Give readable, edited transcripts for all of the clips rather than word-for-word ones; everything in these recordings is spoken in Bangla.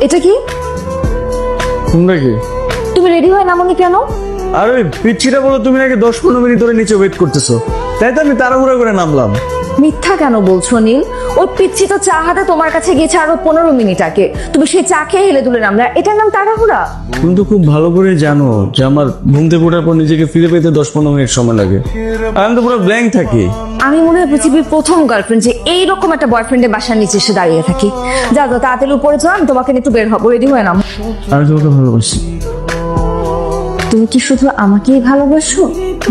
এটা কি? তোমরা কি? তুমি রেডি হয়ে নামনি কেন? আরে পিচ্ছিটা বলো তুমি নাকি 10-15 মিনিট ধরে নিচে ওয়েট করতেছো, তাই তো আমি তাড়াহুড়া করে নামলাম। মিথ্যা কেন বলছো নীল? ওই পিচ্ছি তো চা হাতে তোমার কাছে গিয়েছে আরো 15 মিনিট আগে, তুমি সেই চা খেয়ে হেলে দুলে নামলে, এটার নাম তাড়াহুড়া? তুমি তো খুব ভালো করে জানো যে আমার ঘুম থেকে ওঠার পর নিজেকে ফিরে পেতে 10-15 মিনিট সময় লাগে, আমি তো পুরো ব্ল্যাঙ্ক থাকি। আমি মনে হয় পৃথিবীর প্রথম গার্লফ্রেন্ড যে এইরকম একটা বয়ফ্রেন্ডের বাসার নিচে এসে দাঁড়িয়ে থাকি। যা তো তাড়াতাড়ি উপরে যাও, আমি তোমাকে নিয়ে একটু বের হবো, রেডি হয়ে নাও। আমি তোমাকে ভালোবাসি। তুমি কি শুধু আমাকেই ভালোবাসো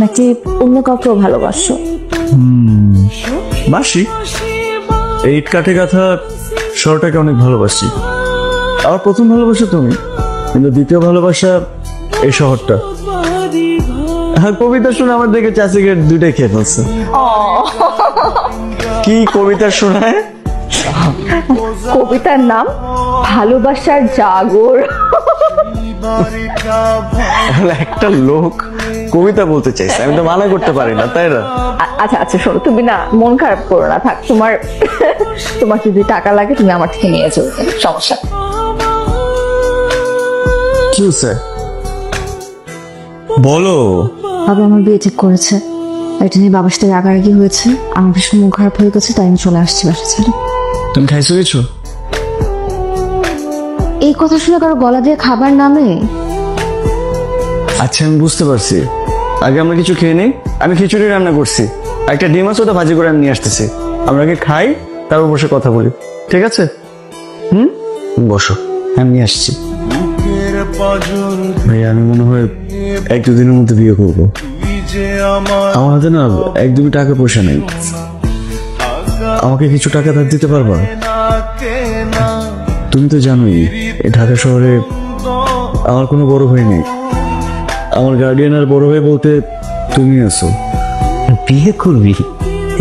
নাকি অন্য কাউকেও ভালোবাসো? বাসি, এই ইট কাঠে গাথা শহরটাকে অনেক ভালোবাসি। আমার প্রথম ভালোবাসা তুমি, কিন্তু দ্বিতীয় ভালোবাসা এই শহরটা। কবিতা শুনে আমার দেখে চা সিগারেট দুইটাই খেয়ে ফেলছে। কি কবিতা শোনায়? কবিতার নাম ভালোবাসার জাগর। একটা লোক কবিতা বলতে চাইছে, আমি তো মানা করতে পারি না, তাই না? আচ্ছা আচ্ছা শোনো, তুমি না মন খারাপ করো না, থাক তোমার যদি টাকা লাগে তুমি আমার থেকে নিয়ে চলবে, সমস্যা। কি হচ্ছে বলো? বাবা আমার বিয়ে ঠিক করেছে, এটা নিয়ে বাবার সাথে রাগারাগি হয়েছে, আমার ভীষণ মন খারাপ হয়ে গেছে, তাই আমি চলে আসছি বাসা ছেড়ে। তুমি খাইছো কিছু? এই কথা শুনে কারো গলা দিয়ে খাবার নামে? আচ্ছা আমি বুঝতে পারছি, আগে আমরা কিছু খেয়ে নিই। আমি খিচুড়ি রান্না করছি, একটা ডিম আছে, ওটা ভাজি করে আমি নিয়ে আসতেছি। আমরা আগে খাই, তারপর বসে কথা বলি, ঠিক আছে? বসো, আমি নিয়ে আসছি। ভাই আমি মনে হয় 1-2 দিনের মধ্যে বিয়ে করবো। আমার হাতে না একদমই টাকা পয়সা নেই, আমাকে কিছু টাকা ধার দিতে পারবা? তুমি তো জানোই এই ঢাকা শহরে আমার কোনো বড় ভাই নেই, আমার গার্ডিয়ান আর বড় ভাই বলতে তুমি আছো। বিয়ে করবি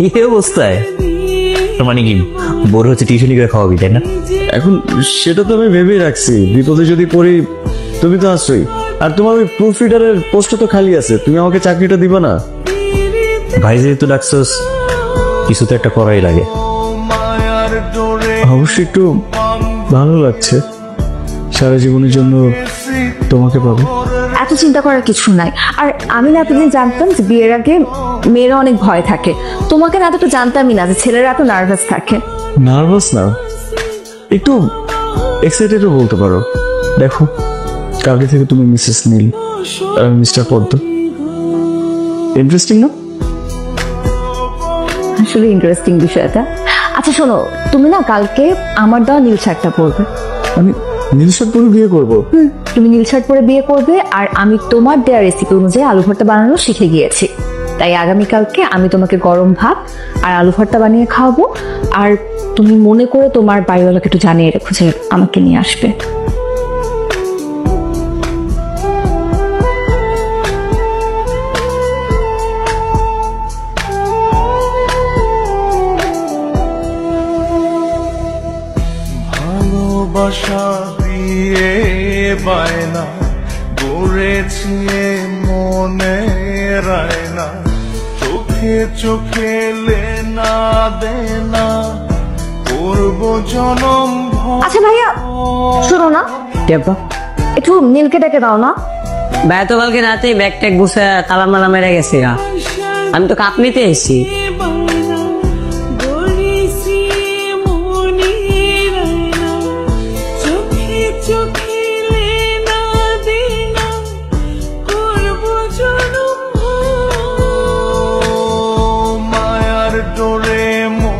এই অবস্থায়? মানে কি বড় হচ্ছে টিউশনি করে খাওয়াবি, তাই না? এখন সেটা তো আমি ভেবেই রাখছি, বিপদে যদি পড়ি তুমি তো আসছোই। আর তোমার ওই প্রুফ রিডারের পোস্টটা তো খালি আছে, তুমি আমাকে চাকরিটা দিবা না? ভাই যেহেতু ডাকছস, কিছু তো একটা করাই লাগে। অবশ্যই একটু ভালো লাগছে, সারা জীবনের জন্য তোমাকে পাবো। এত চিন্তা করার কিছু নাই। আর আমি না এতদিন জানতাম যে বিয়ের আগে মেয়েরা অনেক ভয় থাকে, তোমাকে না তো জানতামই না যে ছেলেরা এত নার্ভাস থাকে। নার্ভাস না, একটু এক্সাইটেডও বলতে পারো। দেখো কালকে থেকে তুমি মিসেস নীল আর আমি মিস্টার পদ্ম, ইন্টারেস্টিং না? আসলে ইন্টারেস্টিং বিষয়টা। আচ্ছা শোনো, তুমি না কালকে আমার দেওয়া নীল শার্টটা পরবে। আমি নীল শার্ট পরে বিয়ে করবো? তুমি নীল শার্ট পরে বিয়ে করবে, আর আমি তোমার দেওয়া রেসিপি অনুযায়ী আলু ভর্তা বানানো শিখে গিয়েছি, তাই আগামীকালকে আমি তোমাকে গরম ভাত আর আলু ভর্তা বানিয়ে খাওয়াবো। আর তুমি মনে করে তোমার বাড়িওয়ালাকে একটু জানিয়ে রেখো যে আমাকে নিয়ে আসবে। ভালোবাসা দিয়ে বায়না গড়েছি মনে রায়না, চোখে চোখে লেনা দেনা করব জনম। আচ্ছা ভাইয়া শোনো না, একটু নীলকে ডেকে দাও না। ভাই তো কালকে রাতে ব্যাগ ট্যাগ গুছে তালা মালা মেরে গেছে, আমি তো কাপ নিতে এসেছি।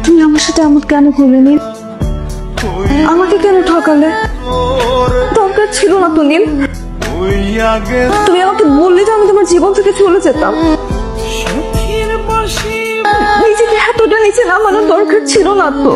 তুমি আমার সাথে এমন কেন করলে নীল? আমাকে কেন ঠকালে? দরকার ছিল না তো নীল, তুমি আমাকে বললে তো আমি তোমার জীবন থেকে চলে যেতাম। নিজেকে এতটা নিচে নামানোর দরকার ছিল না তো।